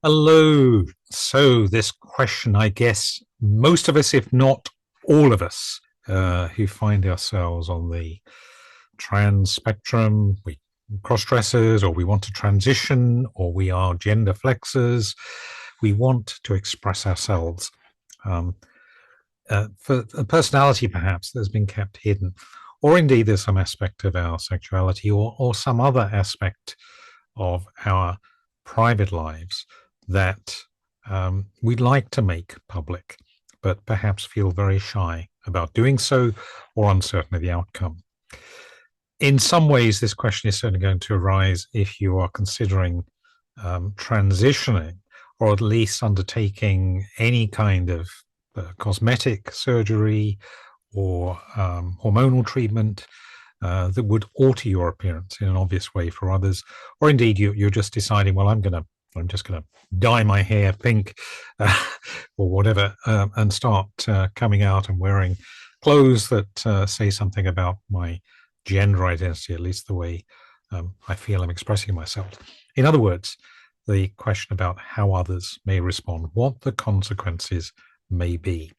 Hello. So this question, I guess most of us, if not all of us, who find ourselves on the trans spectrum, we cross-dressers, or we want to transition, or we are gender flexors, we want to express ourselves um, for a personality perhaps that's been kept hidden, or indeed there's some aspect of our sexuality or some other aspect of our private lives that we'd like to make public, but perhaps feel very shy about doing so or uncertain of the outcome. In some ways, this question is certainly going to arise if you are considering transitioning or at least undertaking any kind of cosmetic surgery or hormonal treatment that would alter your appearance in an obvious way for others, or indeed you're just deciding, well, I'm just gonna dye my hair pink or whatever, and start coming out and wearing clothes that say something about my gender identity, at least the way I feel I'm expressing myself. In other words, the question about how others may respond, what the consequences may be.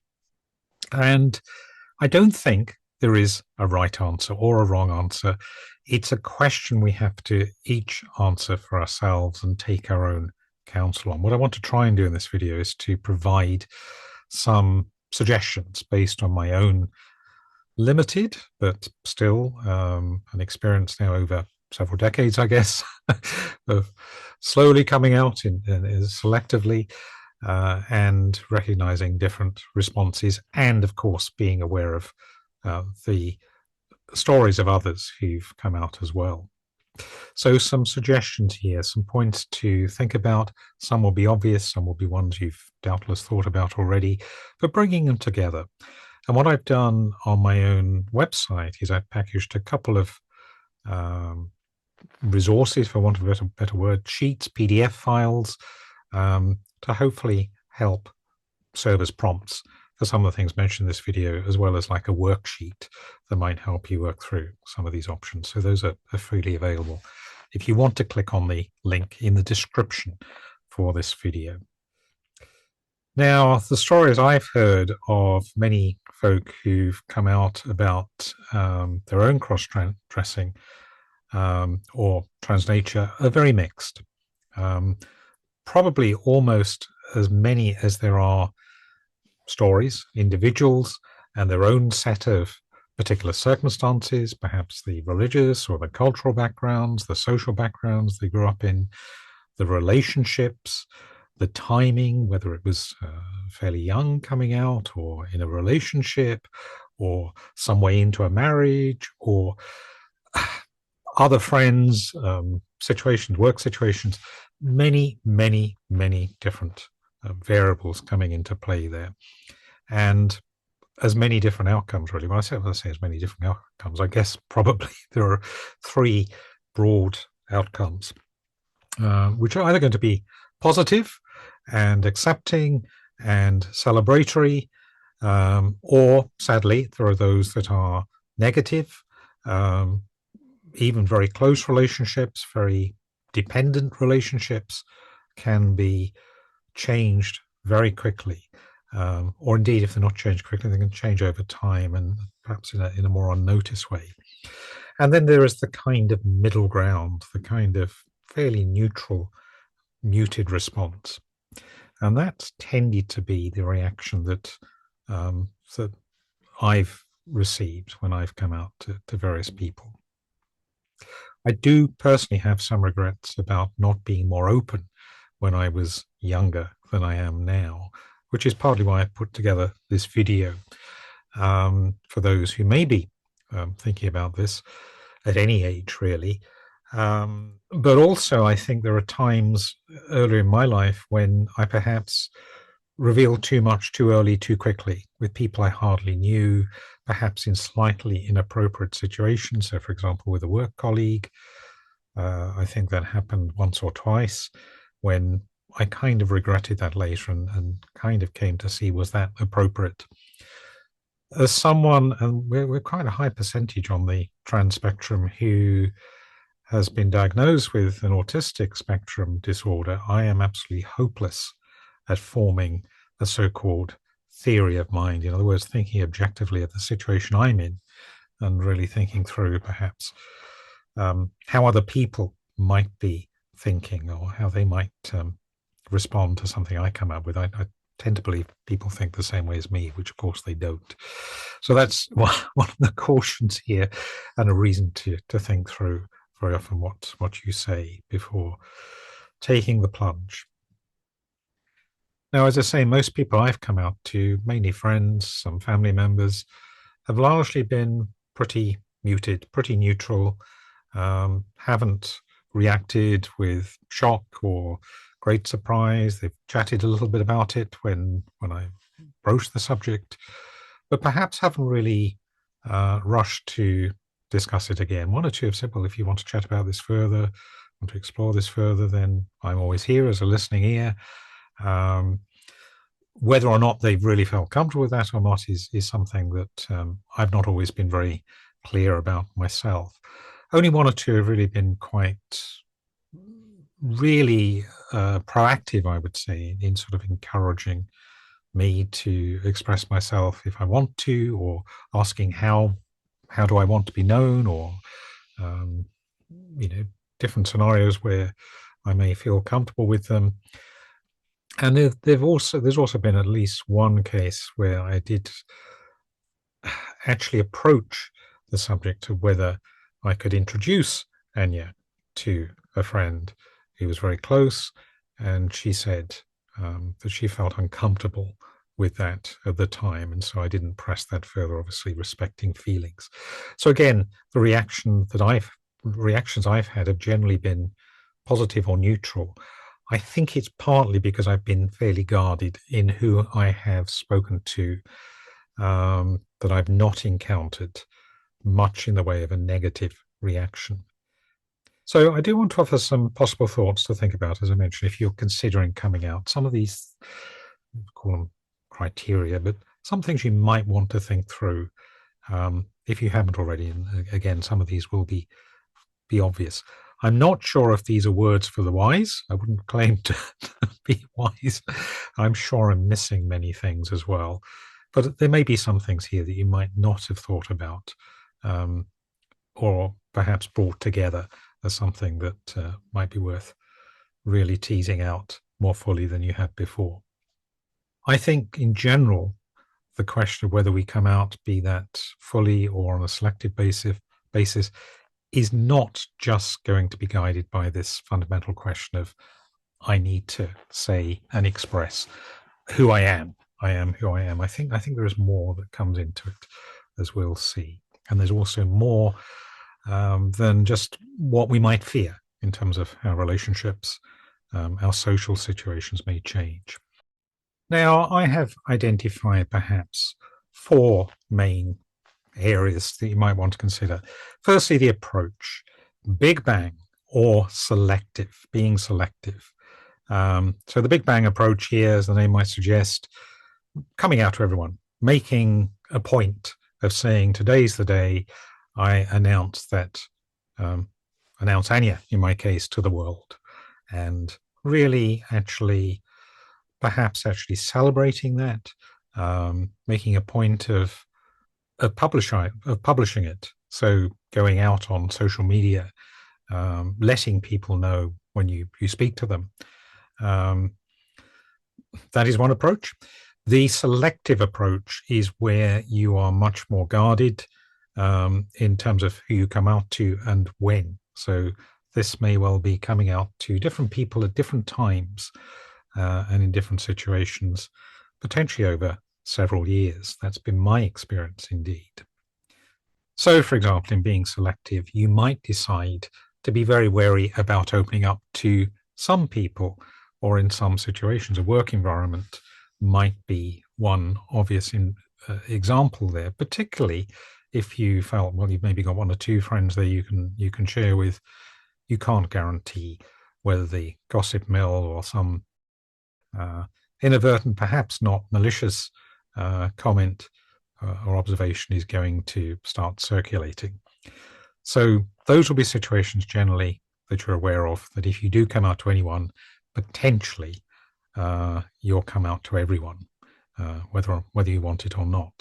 And I don't think there is a right answer or a wrong answer. It's a question we have to each answer for ourselves and take our own counsel on. What I want to try and do in this video is to provide some suggestions based on my own limited, but still an experience now over several decades, I guess, of slowly coming out in selectively and recognizing different responses, and of course being aware of the stories of others who've come out as well. So some suggestions here, some points to think about. Some will be obvious, some will be ones you've doubtless thought about already, but bringing them together. And what I've done on my own website is I've packaged a couple of resources, for want of a better word, sheets, PDF files, to hopefully help serve as prompts for some of the things mentioned in this video, as well as like a worksheet that might help you work through some of these options. So those are freely available if you want to click on the link in the description for this video. Now, the stories I've heard of many folk who've come out about their own cross-dressing or transnature are very mixed. Probably almost as many as there are stories, individuals, and their own set of particular circumstances, perhaps the religious or the cultural backgrounds, the social backgrounds they grew up in, the relationships, the timing, whether it was fairly young coming out or in a relationship or some way into a marriage or other friends, situations, work situations, many, many, many different variables coming into play there. And as many different outcomes, really. When I say as many different outcomes, I guess probably there are three broad outcomes, which are either going to be positive and accepting and celebratory, or sadly, there are those that are negative, even very close relationships, very dependent relationships can be changed very quickly. Or indeed, if they're not changed quickly, they can change over time and perhaps in a more unnoticed way. And then there is the kind of middle ground, the kind of fairly neutral, muted response. And that's tended to be the reaction that that I've received when I've come out to various people. I do personally have some regrets about not being more open when I was younger than I am now, which is partly why I put together this video for those who may be thinking about this at any age, really. But also, I think there are times earlier in my life when I perhaps revealed too much too early, too quickly, with people I hardly knew, perhaps in slightly inappropriate situations. So, for example, with a work colleague, I think that happened once or twice when I kind of regretted that later and kind of came to see, was that appropriate? As someone, and we're quite a high percentage on the trans spectrum, who has been diagnosed with an autistic spectrum disorder, I am absolutely hopeless at forming a so-called theory of mind. In other words, thinking objectively of the situation I'm in and really thinking through perhaps how other people might be thinking or how they might respond to something I come up with. I tend to believe people think the same way as me, which of course they don't. So that's one of the cautions here, and a reason to think through very often what you say before taking the plunge. Now, as I say, most people I've come out to, mainly friends, some family members, have largely been pretty muted, pretty neutral, haven't reacted with shock or great surprise. They've chatted a little bit about it when I broached the subject, but perhaps haven't really rushed to discuss it again. One or two have said, well, if you want to chat about this further, want to explore this further, then I'm always here as a listening ear. Whether or not they've really felt comfortable with that or not is something that I've not always been very clear about myself. Only one or two have really been quite really proactive, I would say, in sort of encouraging me to express myself if I want to, or asking how do I want to be known, or different scenarios where I may feel comfortable with them. And there's also been at least one case where I did actually approach the subject of whether I could introduce Anya to a friend who was very close, and she said that she felt uncomfortable with that at the time, and so I didn't press that further, obviously respecting feelings. So again, the reactions I've had have generally been positive or neutral. I think it's partly because I've been fairly guarded in who I have spoken to, that I've not encountered much in the way of a negative reaction. So I do want to offer some possible thoughts to think about, as I mentioned, if you're considering coming out. Some of these, call them criteria, but some things you might want to think through if you haven't already. And again, some of these will be obvious. I'm not sure if these are words for the wise. I wouldn't claim to be wise. I'm sure I'm missing many things as well. But there may be some things here that you might not have thought about, or perhaps brought together as something that might be worth really teasing out more fully than you had before. I think in general, the question of whether we come out, be that fully or on a selective basis, is not just going to be guided by this fundamental question of I need to say and express who I am. I am who I am. I think there is more that comes into it, as we'll see. And there's also more than just what we might fear in terms of our relationships, our social situations may change. Now, I have identified perhaps 4 main areas that you might want to consider. Firstly, the approach, big bang or selective, being selective. So the big bang approach here, as the name might suggest, coming out to everyone, making a point of saying today's the day I announce Anya, in my case, to the world, and really perhaps celebrating that, making a point of publishing it. So going out on social media, letting people know when you speak to them. That is one approach. The selective approach is where you are much more guarded in terms of who you come out to and when. So this may well be coming out to different people at different times and in different situations, potentially over several years. That's been my experience indeed. So, for example, in being selective, you might decide to be very wary about opening up to some people, or in some situations, a work environment might be one obvious example there, particularly if you felt, well, you've maybe got 1 or 2 friends there you can share with. You can't guarantee whether the gossip mill or some inadvertent, perhaps not malicious comment or observation is going to start circulating. So those will be situations generally that you're aware of, that if you do come out to anyone, potentially you'll come out to everyone, whether you want it or not.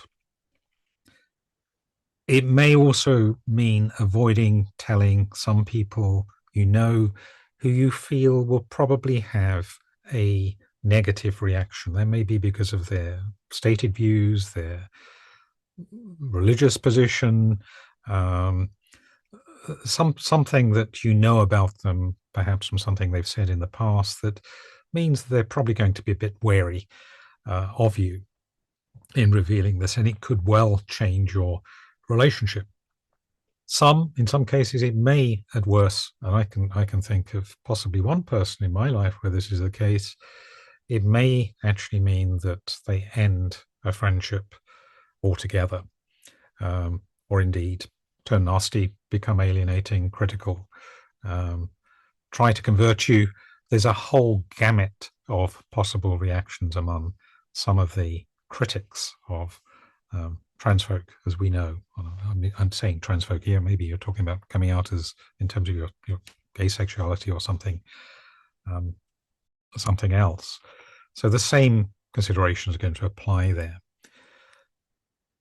It may also mean avoiding telling some people you know who you feel will probably have a negative reaction. That may be because of their stated views, their religious position, something that you know about them, perhaps from something they've said in the past, that means they're probably going to be a bit wary of you in revealing this, and it could well change your relationship. In some cases, it may, at worst, and I can think of possibly one person in my life where this is the case. It may actually mean that they end a friendship altogether, or indeed turn nasty, become alienating, critical, try to convert you. There's a whole gamut of possible reactions among some of the critics of trans folk, as we know. I'm saying trans folk here. Maybe you're talking about coming out as in terms of your gay sexuality or something else. So the same considerations are going to apply there.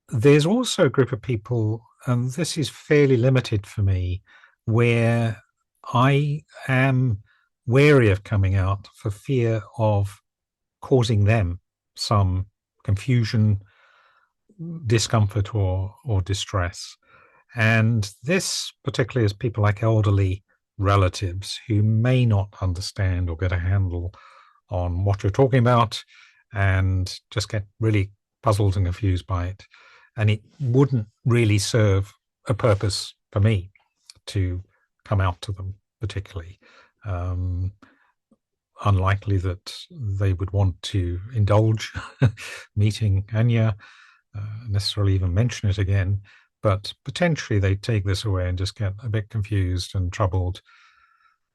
There's also a group of people, and this is fairly limited for me, where I am wary of coming out for fear of causing them some confusion, discomfort, or distress. And this particularly is people like elderly relatives who may not understand or get a handle on what you're talking about and just get really puzzled and confused by it. And it wouldn't really serve a purpose for me to come out to them particularly. Unlikely that they would want to indulge meeting Anya, necessarily even mention it again, but potentially they take this away and just get a bit confused and troubled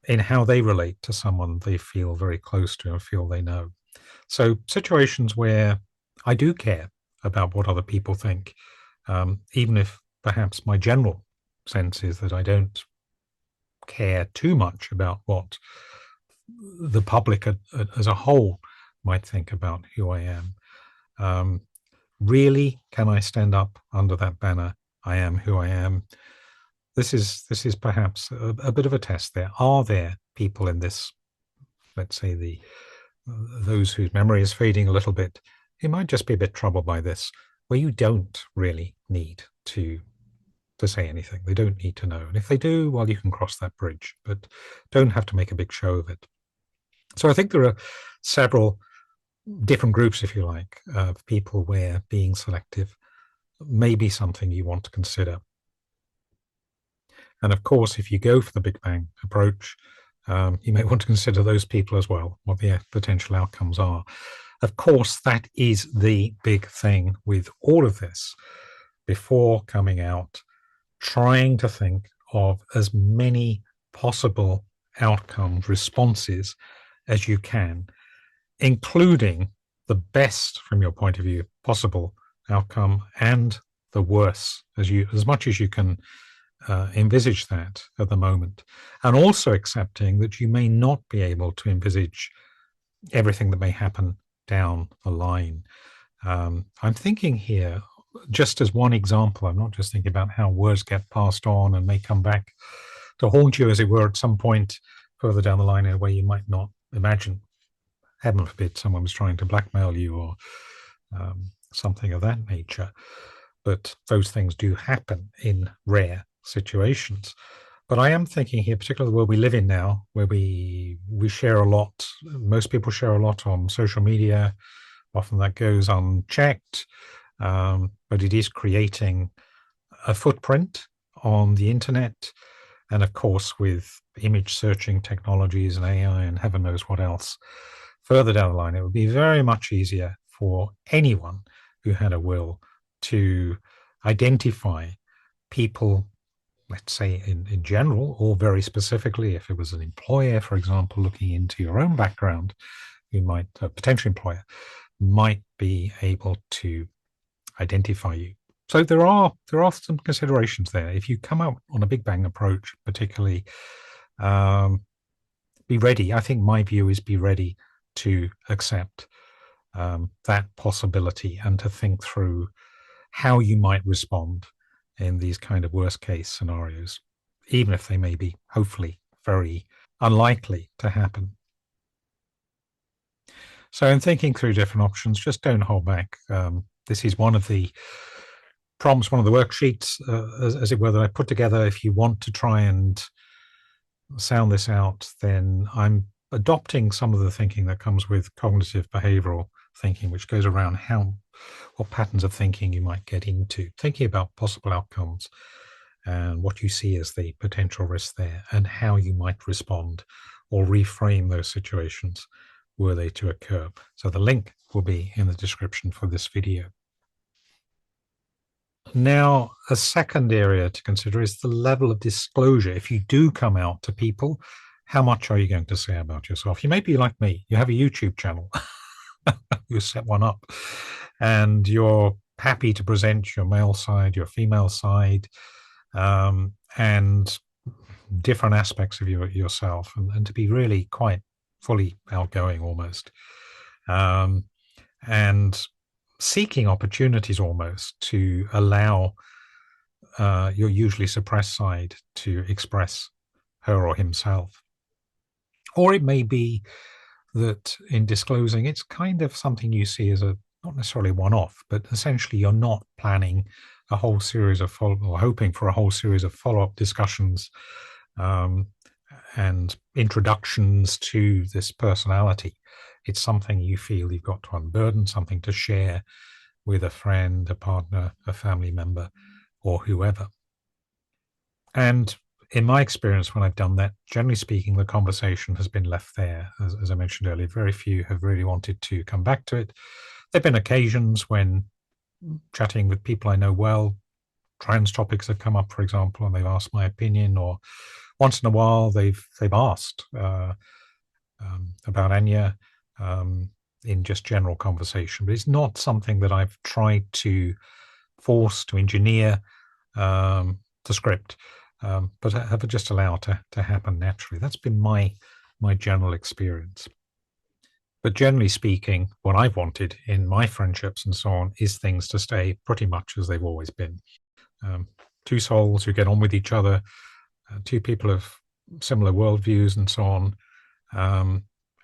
in how they relate to someone they feel very close to and feel they know. So situations where I do care about what other people think, even if perhaps my general sense is that I don't care too much about what the public as a whole might think about who I am. Really, can I stand up under that banner, I am who I am? This is perhaps a bit of a test there. Are there people in this, let's say those whose memory is fading a little bit, who might just be a bit troubled by this, where you don't really need to say anything. They don't need to know. And if they do, well, you can cross that bridge, but don't have to make a big show of it. So I think there are several different groups, if you like, of people where being selective may be something you want to consider. And of course, if you go for the Big Bang approach, you may want to consider those people as well, what the potential outcomes are. Of course, that is the big thing with all of this. Before coming out, trying to think of as many possible outcomes, responses as you can, including the best, from your point of view, possible outcome and the worst, as much as you can envisage that at the moment, and also accepting that you may not be able to envisage everything that may happen down the line. I'm thinking here, just as one example, I'm not just thinking about how words get passed on and may come back to haunt you, as it were, at some point further down the line in a way you might not imagine. Heaven forbid someone was trying to blackmail you or something of that nature. But those things do happen in rare situations. But I am thinking here, particularly the world we live in now, where we share a lot. Most people share a lot on social media. Often that goes unchecked, but it is creating a footprint on the internet. And of course, with image searching technologies and AI and heaven knows what else, further down the line, it would be very much easier for anyone who had a will to identify people, let's say in general, or very specifically, if it was an employer, for example, looking into your own background, you might, a potential employer, might be able to identify you So there are some considerations there. If you come out on a big bang approach, particularly, um, be ready. I think my view is be ready to accept that possibility and to think through how you might respond in these kind of worst case scenarios, even if they may be hopefully very unlikely to happen. So in thinking through different options, just don't hold back. This is one of the prompts, one of the worksheets, as it were, that I put together. If you want to try and sound this out, then I'm adopting some of the thinking that comes with cognitive behavioral thinking, which goes around what patterns of thinking you might get into, thinking about possible outcomes and what you see as the potential risks there and how you might respond or reframe those situations were they to occur. So the link will be in the description for this video. Now, a second area to consider is the level of disclosure. If you do come out to people, how much are you going to say about yourself? You may be like me. You have a YouTube channel. You set one up and you're happy to present your male side, your female side, and different aspects of yourself, and to be really quite fully outgoing almost, and seeking opportunities almost to allow your usually suppressed side to express her or himself. Or it may be that in disclosing, it's kind of something you see as not necessarily one-off, but essentially you're not planning a whole series of or hoping for a whole series of follow-up discussions and introductions to this personality. It's something you feel you've got to unburden, something to share with a friend, a partner, a family member, or whoever. And in my experience, when I've done that, generally speaking, the conversation has been left there. As I mentioned earlier, very few have really wanted to come back to it. There have been occasions when chatting with people I know well, trans topics have come up, for example, and they've asked my opinion, or once in a while they've asked about Anya in just general conversation. But it's not something that I've tried to force, to engineer the script. But have just allowed to happen naturally. That's been my general experience. But generally speaking, what I've wanted in my friendships and so on is things to stay pretty much as they've always been. Two souls who get on with each other, two people of similar worldviews and so on.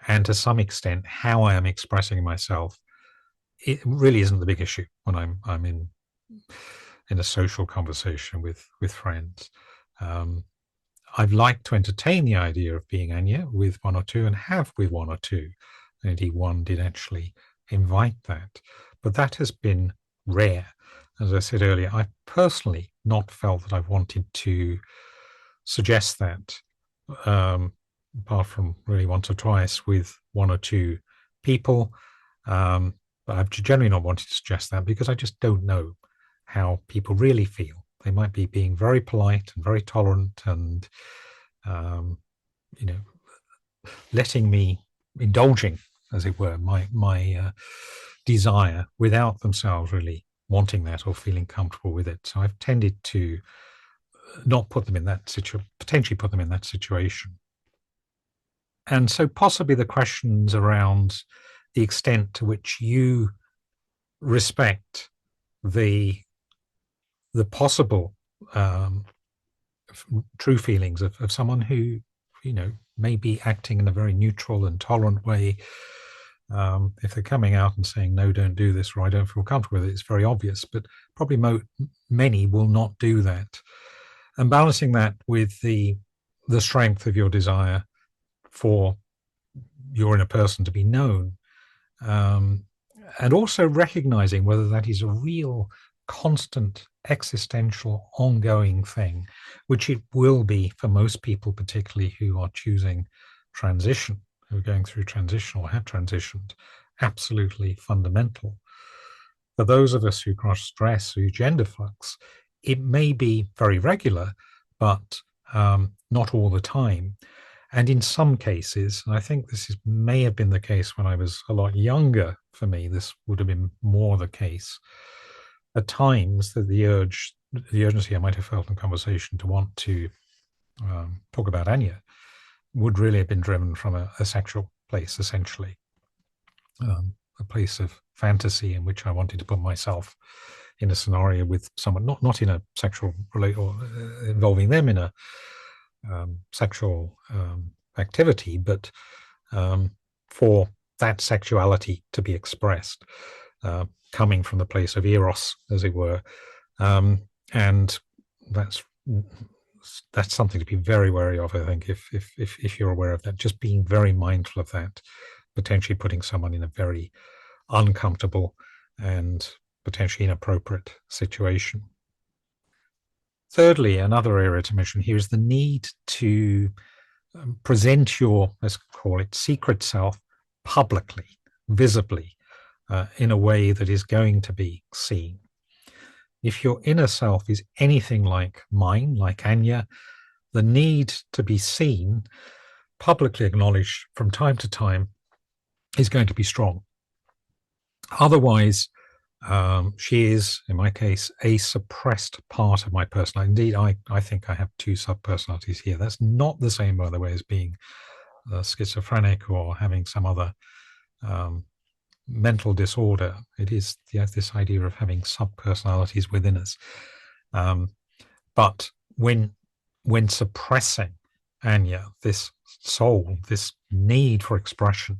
And to some extent, how I am expressing myself, it really isn't the big issue when I'm in a social conversation with friends. I've liked to entertain the idea of being Anya with one or two and have with one or two. And indeed, one did actually invite that. But that has been rare. As I said earlier, I personally not felt that I've wanted to suggest that, apart from really once or twice with one or two people. But I've generally not wanted to suggest that because I just don't know how people really feel. They might be being very polite and very tolerant and, letting me, indulging, as it were, my desire without themselves really wanting that or feeling comfortable with it. So I've tended to not put them in that situation, potentially put them in that situation. And so possibly the questions around the extent to which you respect the possible true feelings of someone who, may be acting in a very neutral and tolerant way. If they're coming out and saying, no, don't do this, or I don't feel comfortable with it, it's very obvious, but probably many will not do that. And balancing that with the strength of your desire for your inner person to be known, and also recognizing whether that is a real constant existential ongoing thing, which it will be for most people, particularly who are choosing transition, who are going through transition or have transitioned, absolutely fundamental. For those of us who cross-dress, who gender flux, it may be very regular, but not all the time. And in some cases, and I think may have been the case when I was a lot younger, for me, this would have been more the case. at times that the urgency I might have felt in conversation to want to talk about Anya would really have been driven from a sexual place, essentially, a place of fantasy in which I wanted to put myself in a scenario with someone, not in a sexual relate or involving them in a sexual activity, but for that sexuality to be expressed, coming from the place of eros, as it were, and that's something to be very wary of. I think if you're aware of that, just being very mindful of that, potentially putting someone in a very uncomfortable and potentially inappropriate situation. Thirdly, another area to mention here is the need to present your, let's call it, secret self publicly, visibly, in a way that is going to be seen. If your inner self is anything like mine, like Anya, the need to be seen, publicly acknowledged from time to time, is going to be strong. Otherwise, she is, in my case, a suppressed part of my personality. Indeed, I think I have two sub-personalities here. That's not the same, by the way, as being schizophrenic or having some other mental disorder. It is this idea of having sub-personalities within us. But when suppressing Anya, this soul, this need for expression,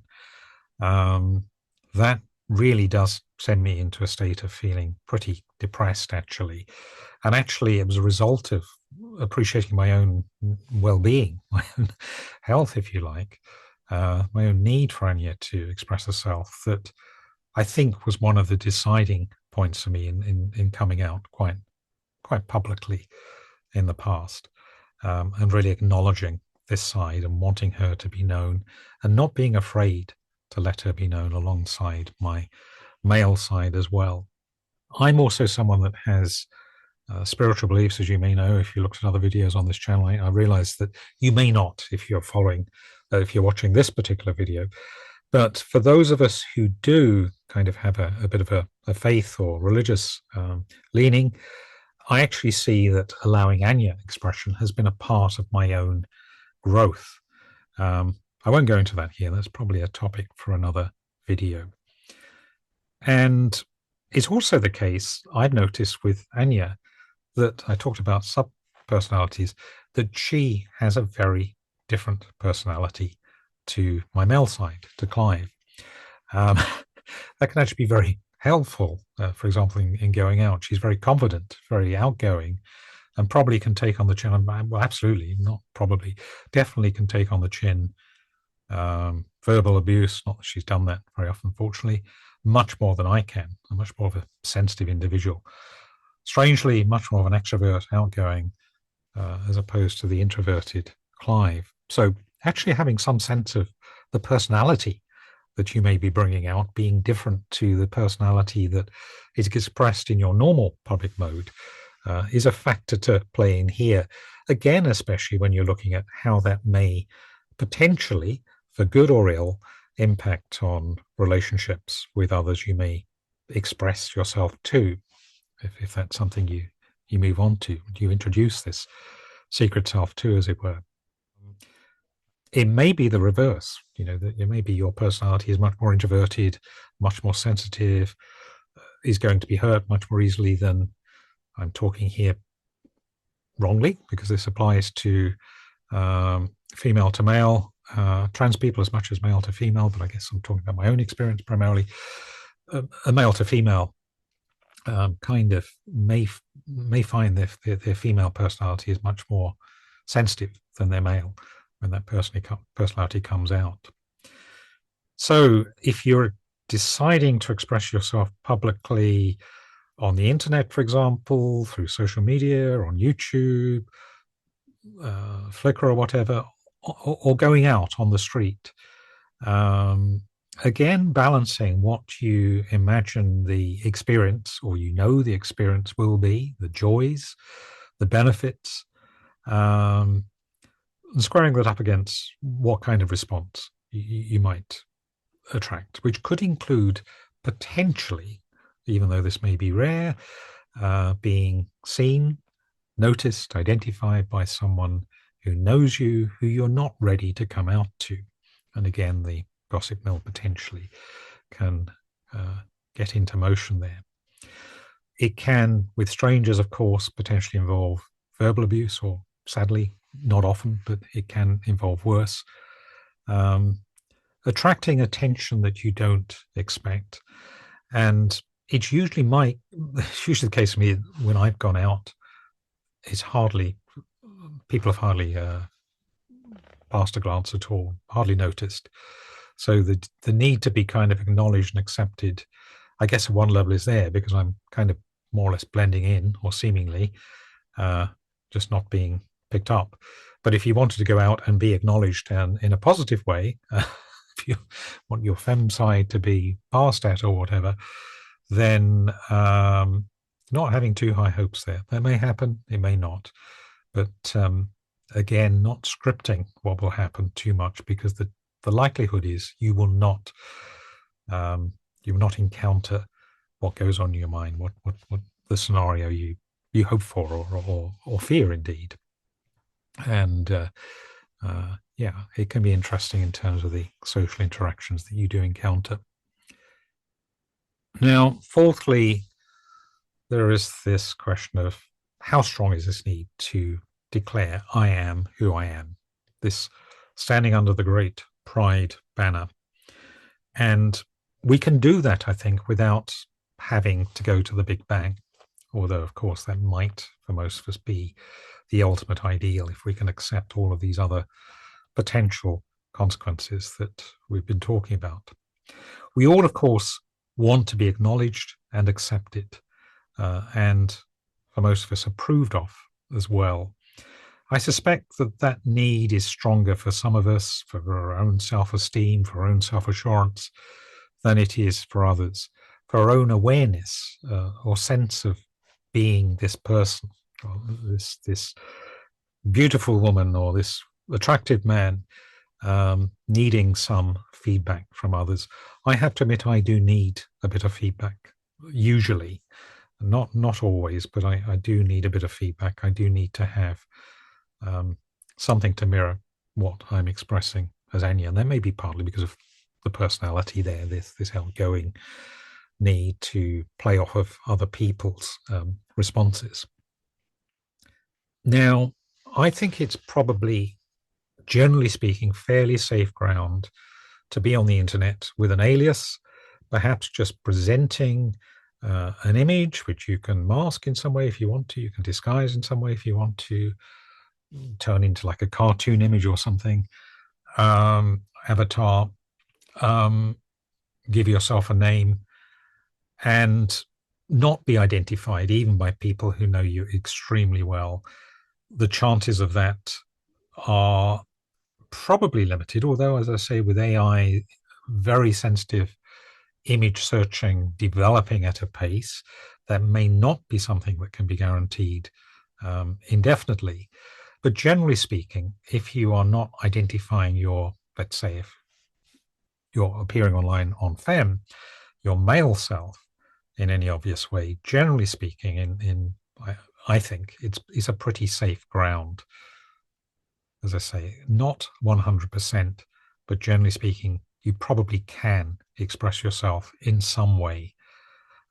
that really does send me into a state of feeling pretty depressed, actually. And actually, it was a result of appreciating my own well-being, my own health, if you like, my own need for Anya to express herself, that I think was one of the deciding points for me in coming out quite publicly in the past, and really acknowledging this side and wanting her to be known and not being afraid to let her be known alongside my male side as well. I'm also someone that has spiritual beliefs, as you may know. If you looked at other videos on this channel, I realize that you may not if you're if you're watching this particular video. But for those of us who do kind of have a bit of a faith or religious leaning, I actually see that allowing Anya expression has been a part of my own growth. I won't go into that here. That's probably a topic for another video. And it's also the case, I've noticed with Anya, that I talked about sub-personalities, that she has a very different personality to my male side, to Clive. That can actually be very helpful, for example, in going out. She's very confident, very outgoing, and probably can take on the chin. Well, absolutely, not probably, definitely can take on the chin. Verbal abuse, not that she's done that very often, unfortunately, much more than I can. I'm much more of a sensitive individual. Strangely, much more of an extrovert, outgoing, as opposed to the introverted Clive. So actually having some sense of the personality that you may be bringing out being different to the personality that is expressed in your normal public mode is a factor to play in here. Again, especially when you're looking at how that may potentially, for good or ill, impact on relationships with others you may express yourself to, if that's something you move on to, you introduce this secret self to, as it were. It may be the reverse, that it may be your personality is much more introverted, much more sensitive, is going to be hurt much more easily than, I'm talking here wrongly, because this applies to female to male, trans people as much as male to female, but I guess I'm talking about my own experience primarily. A male to female kind of may find their female personality is much more sensitive than their male when that personality comes out. So if you're deciding to express yourself publicly on the internet, for example, through social media, or on YouTube, Flickr or whatever, or going out on the street, again, balancing what you imagine the experience, or the experience will be, the joys, the benefits, and squaring that up against what kind of response you might attract, which could include potentially even though this may be rare, being seen, noticed, identified by someone who knows you, who you're not ready to come out to. And again, the gossip mill potentially can get into motion there. It can, with strangers, of course, potentially involve verbal abuse, or sadly, not often, but it can involve worse. Attracting attention that you don't expect. And it's usually the case for me when I've gone out, people have hardly passed a glance at all, hardly noticed. So the need to be kind of acknowledged and accepted, I guess at one level is there because I'm kind of more or less blending in, or seemingly just not being picked up. But if you wanted to go out and be acknowledged and in a positive way, if you want your femme side to be passed at or whatever, then not having too high hopes there. That may happen, it may not. But again, not scripting what will happen too much, because the likelihood is you will not encounter what goes on in your mind, what the scenario you hope for or fear indeed. And yeah, it can be interesting in terms of the social interactions that you do encounter. Now, fourthly, there is this question of how strong is this need to declare I am who I am, this standing under the great pride banner. And we can do that, I think, without having to go to the Big Bang, although, of course, that might, for most of us, be the ultimate ideal if we can accept all of these other potential consequences that we've been talking about. We all, of course, want to be acknowledged and accepted, and for most of us, approved of as well. I suspect that need is stronger for some of us, for our own self-esteem, for our own self-assurance, than it is for others, for our own awareness or sense of being this person, or this beautiful woman, or this attractive man, needing some feedback from others. I have to admit, I do need a bit of feedback, usually. Not always, but I do need a bit of feedback. I do need to have something to mirror what I'm expressing as Anya. And that may be partly because of the personality there, this outgoing need to play off of other people's responses. Now, I think it's probably, generally speaking, fairly safe ground to be on the internet with an alias, perhaps just presenting an image which you can mask in some way if you want to, you can disguise in some way if you want to, turn into like a cartoon image or something, avatar, give yourself a name, and not be identified even by people who know you extremely well. The chances of that are probably limited, although, as I say, with AI, very sensitive image searching developing at a pace, that may not be something that can be guaranteed indefinitely. But generally speaking, if you are not identifying your, let's say, if you're appearing online on Fem, your male self in any obvious way, generally speaking, I think it's a pretty safe ground. As I say, not 100%, but generally speaking, you probably can express yourself in some way.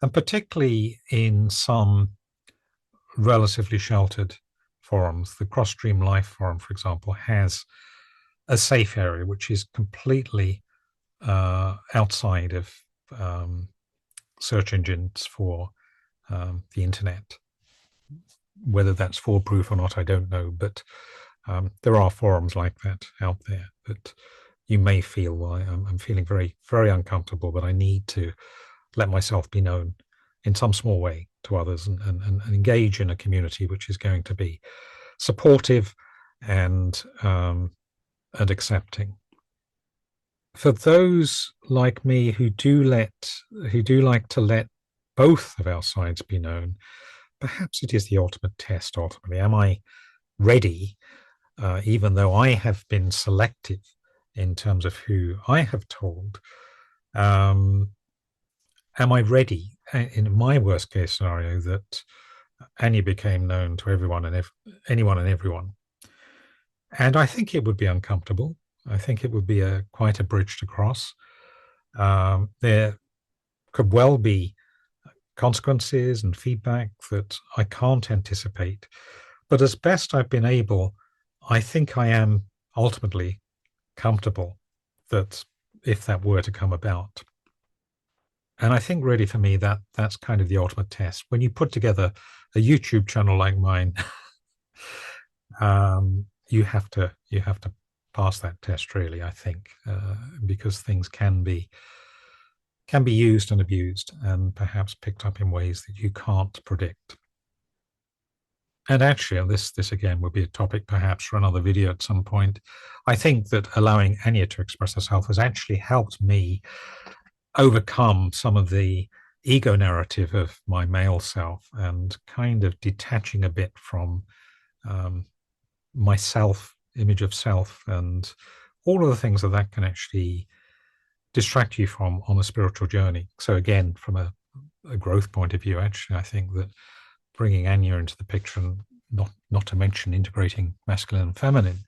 And particularly in some relatively sheltered forums, the Cross-Stream Life forum, for example, has a safe area which is completely outside of search engines for the internet. Whether that's foolproof or not, I don't know, but there are forums like that out there that you may feel, well, I'm feeling very, very uncomfortable, but I need to let myself be known in some small way to others and engage in a community which is going to be supportive and accepting. For those like me who do like to let both of our sides be known, perhaps it is the ultimate test. Ultimately, am I ready, even though I have been selective in terms of who I have told? Am I ready in my worst case scenario, that Anya became known to everyone and anyone and everyone. And I think it would be uncomfortable. I think it would be quite a bridge to cross. There could well be consequences and feedback that I can't anticipate. But as best I've been able, I think I am ultimately comfortable that if that were to come about. And I think really for me that's kind of the ultimate test. When you put together a YouTube channel like mine, you have to pass that test really, I think, because things can be used and abused and perhaps picked up in ways that you can't predict. And actually, and this again would be a topic perhaps for another video at some point. I think that allowing Anya to express herself has actually helped me overcome some of the ego narrative of my male self and kind of detaching a bit from my image of self and all of the things that can actually distract you from on a spiritual journey. So again, from a growth point of view, actually, I think that bringing Anya into the picture, and not to mention integrating masculine and feminine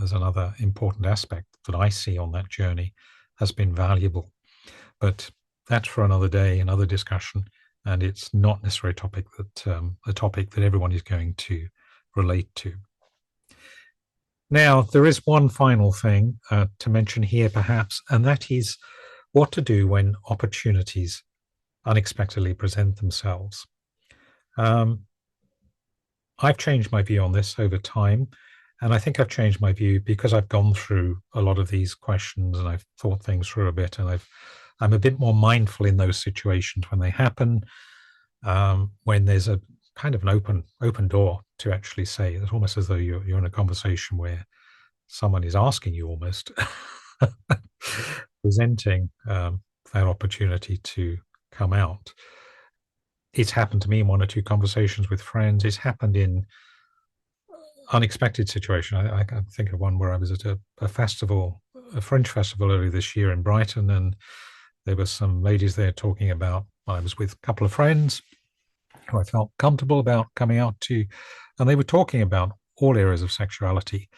as another important aspect that I see on that journey, has been valuable. But that's for another day, another discussion, and it's not necessarily a topic that everyone is going to relate to. Now, there is one final thing to mention here, perhaps, and that is what to do when opportunities unexpectedly present themselves. I've changed my view on this over time, and I think I've changed my view because I've gone through a lot of these questions and I've thought things through a bit, and I'm a bit more mindful in those situations when they happen, when there's a kind of an open door to actually say. It's almost as though you're in a conversation where someone is asking you, almost presenting that opportunity to come out. It's happened to me in one or two conversations with friends. It's happened in unexpected situation. I can think of one where I was at a festival, a French festival earlier this year in Brighton, and there were some ladies there talking about, I was with a couple of friends who I felt comfortable about coming out to, and they were talking about all areas of sexuality.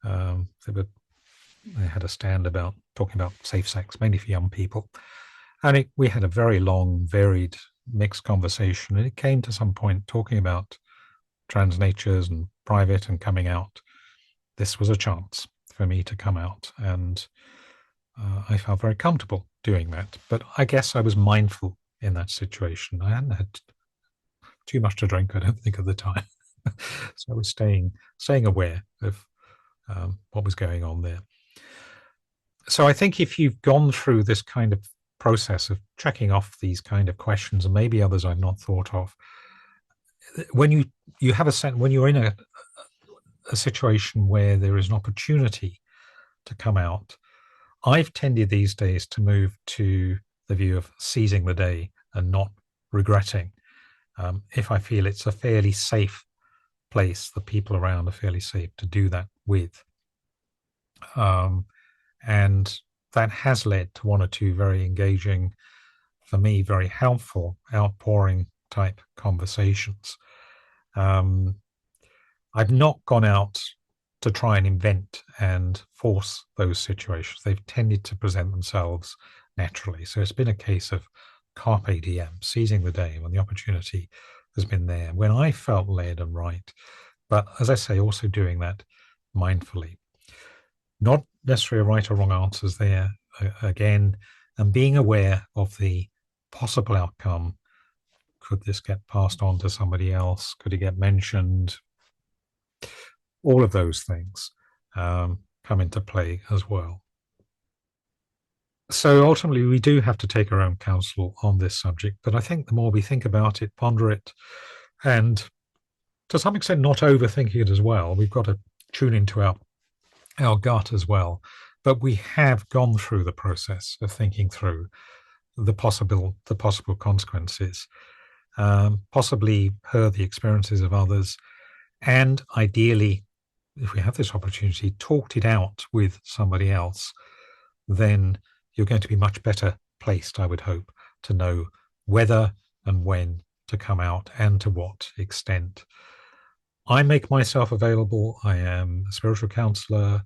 They had a stand about talking about safe sex, mainly for young people. And we had a very long, varied, mixed conversation. And it came to some point talking about trans natures and private and coming out. This was a chance for me to come out. And I felt very comfortable doing that. But I guess I was mindful in that situation. I hadn't had too much to drink, I don't think, at the time. So I was staying aware of what was going on there. So I think if you've gone through this kind of process of checking off these kind of questions, and maybe others I've not thought of, when you have a sense, when you're in a situation where there is an opportunity to come out, I've tended these days to move to the view of seizing the day and not regretting. If I feel it's a fairly safe place, the people around are fairly safe to do that with. And that has led to one or two very engaging, for me, very helpful, outpouring type conversations. I've not gone out to try and invent and force those situations. They've tended to present themselves naturally. So it's been a case of carpe diem, seizing the day when the opportunity has been there, when I felt led and right. But as I say, also doing that mindfully. Not necessarily right or wrong answers there, again, and being aware of the possible outcome. Could this get passed on to somebody else? Could it get mentioned? All of those things come into play as well. So ultimately, we do have to take our own counsel on this subject. But I think the more we think about it, ponder it, and to some extent not overthinking it as well, we've got to tune into our gut as well. But we have gone through the process of thinking through the possible consequences, possibly heard the experiences of others, and ideally, if we have this opportunity, talked it out with somebody else, then you're going to be much better placed, I would hope, to know whether and when to come out and to what extent. I make myself available. I am a spiritual counselor,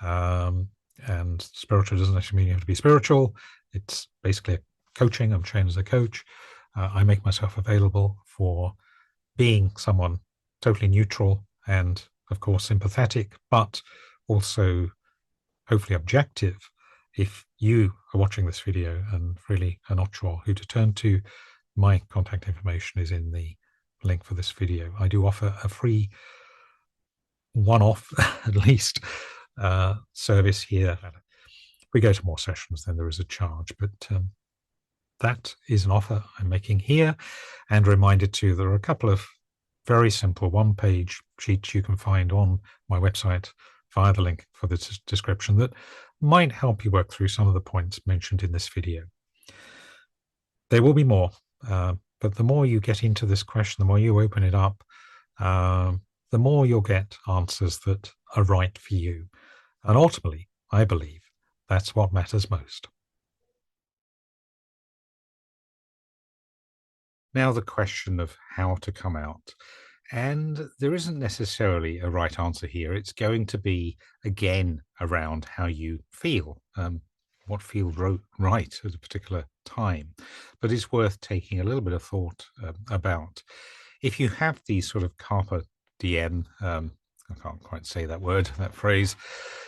and spiritual doesn't actually mean you have to be spiritual. It's basically coaching. I'm trained as a coach. I make myself available for being someone totally neutral and, of course, sympathetic, but also hopefully objective. If you are watching this video and really are not sure who to turn to, my contact information is in the link for this video. I do offer a free one-off, at least, service here. If we go to more sessions, then there is a charge, but that is an offer I'm making here. And a reminder too, there are a couple of very simple one-page sheets you can find on my website via the link for the description that might help you work through some of the points mentioned in this video. There will be more, but the more you get into this question, the more you open it up, the more you'll get answers that are right for you. And ultimately, I believe that's what matters most. Now, the question of how to come out. And there isn't necessarily a right answer here. It's going to be, again, around how you feel, what feels right at a particular time. But it's worth taking a little bit of thought about. If you have these sort of carpe diem, I can't quite say that word, that phrase,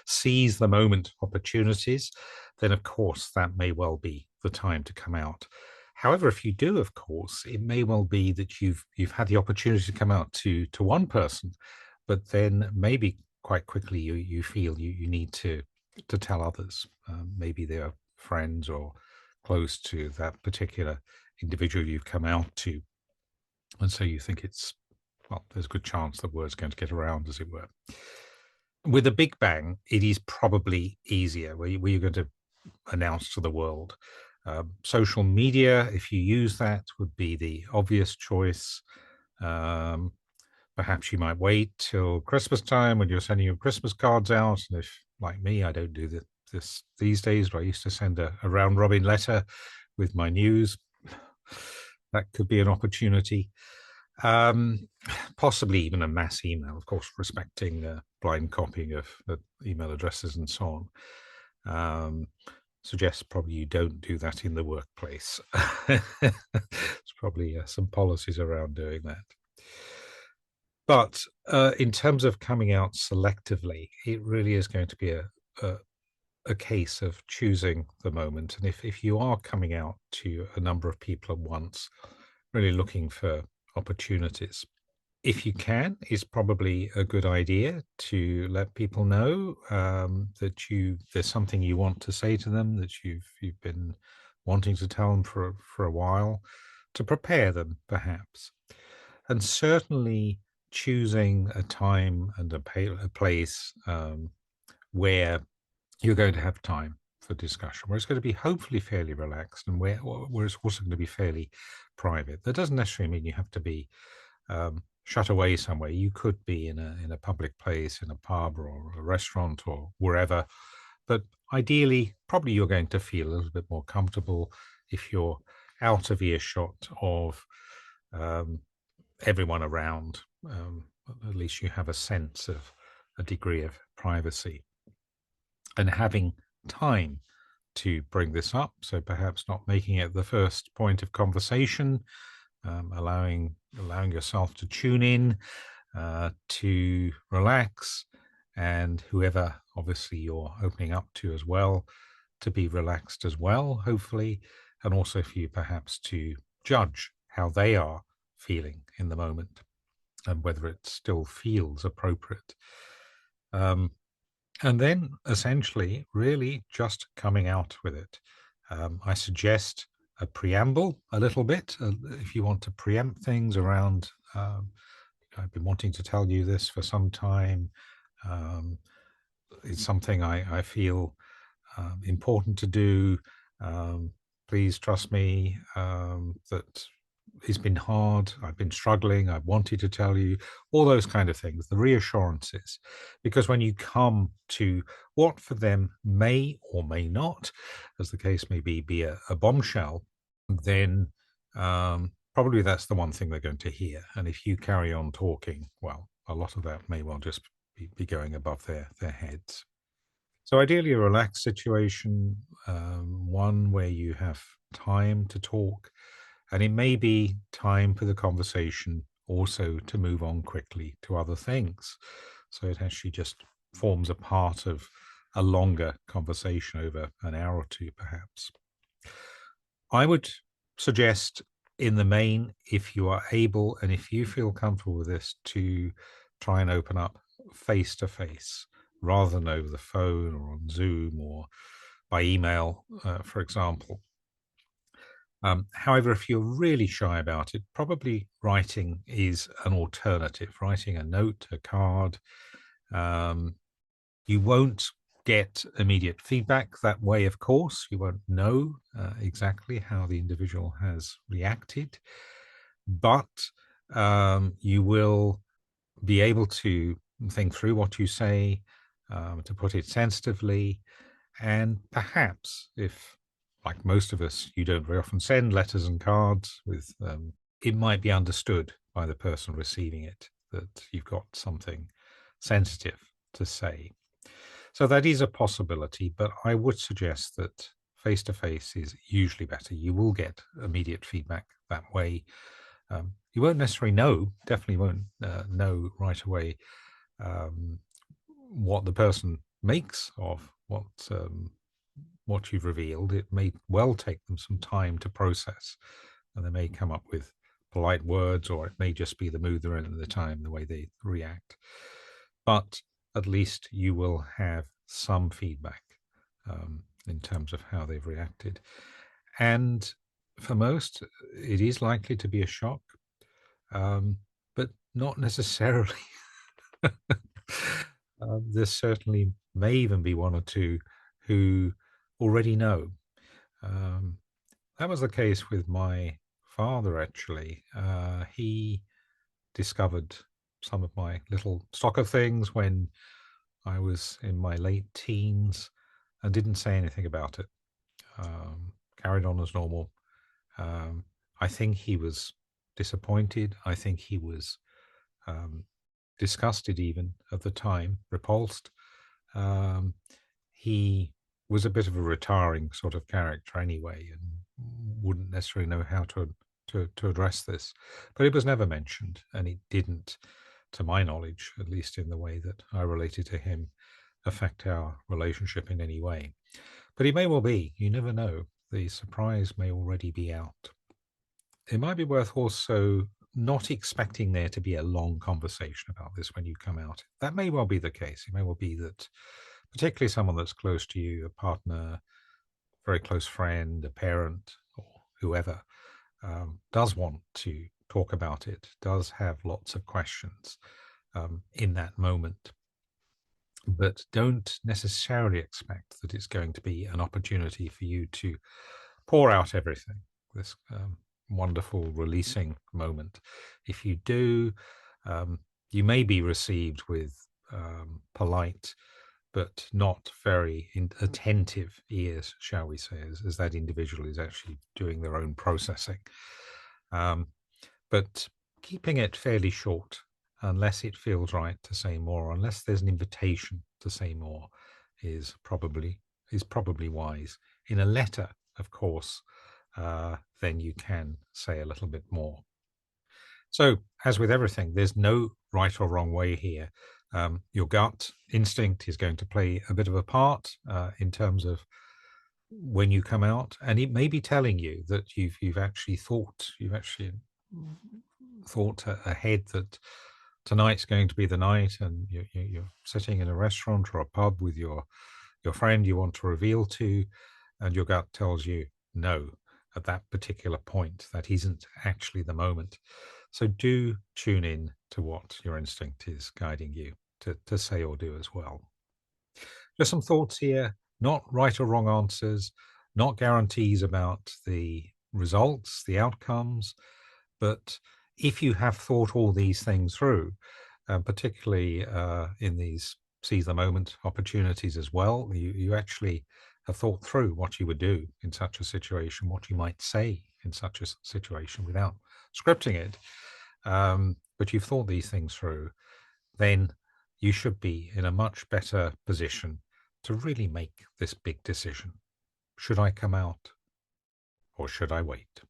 seize the moment opportunities, then of course that may well be the time to come out. However, if you do, of course, it may well be that you've had the opportunity to come out to one person, but then maybe quite quickly you feel you need to tell others. Maybe they're friends or close to that particular individual you've come out to, and so you think it's, well, there's a good chance the word's going to get around, as it were. With a big bang, it is probably easier where you're going to announce to the world. Social media, if you use that, would be the obvious choice. Perhaps you might wait till Christmas time when you're sending your Christmas cards out. And if, like me, I don't do this these days, but I used to send a round-robin letter with my news. That could be an opportunity. Possibly even a mass email, of course, respecting blind copying of email addresses and so on. Suggest probably you don't do that in the workplace. There's probably some policies around doing that. But in terms of coming out selectively, it really is going to be a case of choosing the moment. And if you are coming out to a number of people at once, really looking for opportunities, if you can, it's probably a good idea to let people know that there's something you want to say to them, that you've been wanting to tell them for a while, to prepare them perhaps. And certainly choosing a time and a place where you're going to have time for discussion, where it's going to be hopefully fairly relaxed, and where it's also going to be fairly private. That doesn't necessarily mean you have to be shut away somewhere. You could be in a public place, in a pub or a restaurant or wherever, but ideally probably you're going to feel a little bit more comfortable if you're out of earshot of everyone around. At least you have a sense of a degree of privacy and having time to bring this up. So perhaps not making it the first point of conversation, allowing yourself to tune in, to relax, and whoever obviously you're opening up to as well, to be relaxed as well, hopefully, and also for you perhaps to judge how they are feeling in the moment and whether it still feels appropriate. And then essentially really just coming out with it. I suggest a preamble a little bit, if you want to preempt things around, I've been wanting to tell you this for some time. It's something I feel important to do. Please trust me that it's been hard. I've been struggling. I wanted to tell you all those kind of things, the reassurances, because when you come to what for them may or may not, as the case may be a bombshell, then probably that's the one thing they're going to hear. And if you carry on talking, well, a lot of that may well just be going above their heads. So ideally a relaxed situation, one where you have time to talk, and it may be time for the conversation also to move on quickly to other things. So it actually just forms a part of a longer conversation over an hour or two, perhaps. I would suggest in the main, if you are able and if you feel comfortable with this, to try and open up face to face rather than over the phone or on Zoom or by email, for example. However, if you're really shy about it, probably writing is an alternative. Writing a note, a card. You won't get immediate feedback that way, of course. You won't know exactly how the individual has reacted, but you will be able to think through what you say, to put it sensitively, and perhaps if, like most of us, you don't very often send letters and cards with, it might be understood by the person receiving it that you've got something sensitive to say. So that is a possibility, but I would suggest that face-to-face is usually better. You will get immediate feedback that way. You won't necessarily know, definitely won't know right away what the person makes of what you've revealed. It may well take them some time to process, and they may come up with polite words, or it may just be the mood they're in at the time, the way they react. But at least you will have some feedback in terms of how they've reacted. And for most, it is likely to be a shock, but not necessarily. There certainly may even be one or two who already know. That was the case with my father, actually. He discovered some of my little stock of things when I was in my late teens and didn't say anything about it. Carried on as normal. I think he was disappointed. I think he was disgusted even at the time, repulsed. He was a bit of a retiring sort of character anyway, and wouldn't necessarily know how to address this. But it was never mentioned, and it didn't, to my knowledge, at least in the way that I related to him, affect our relationship in any way. But it may well be, you never know. The surprise may already be out. It might be worth also not expecting there to be a long conversation about this when you come out. That may well be the case. It may well be that particularly someone that's close to you, a partner, very close friend, a parent, or whoever, does want to talk about it, does have lots of questions in that moment. But don't necessarily expect that it's going to be an opportunity for you to pour out everything, this wonderful releasing moment. If you do, you may be received with polite but not very attentive ears, shall we say, as that individual is actually doing their own processing. But keeping it fairly short, unless it feels right to say more, unless there's an invitation to say more, is probably wise. In a letter, of course, then you can say a little bit more. So, as with everything, there's no right or wrong way here. Your gut instinct is going to play a bit of a part in terms of when you come out, and it may be telling you that you've actually thought ahead that tonight's going to be the night, and you're sitting in a restaurant or a pub with your friend you want to reveal to, and your gut tells you no at that particular point. That isn't actually the moment. So do tune in to what your instinct is guiding you to say or do as well. Just some thoughts here, not right or wrong answers, not guarantees about the results, the outcomes, but if you have thought all these things through, particularly in these seize the moment opportunities as well, you actually have thought through what you would do in such a situation, what you might say in such a situation without scripting it, but you've thought these things through, then you should be in a much better position to really make this big decision. Should I come out or should I wait?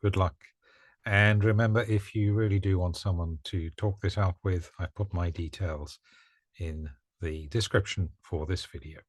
Good luck. And remember, if you really do want someone to talk this out with, I put my details in the description for this video.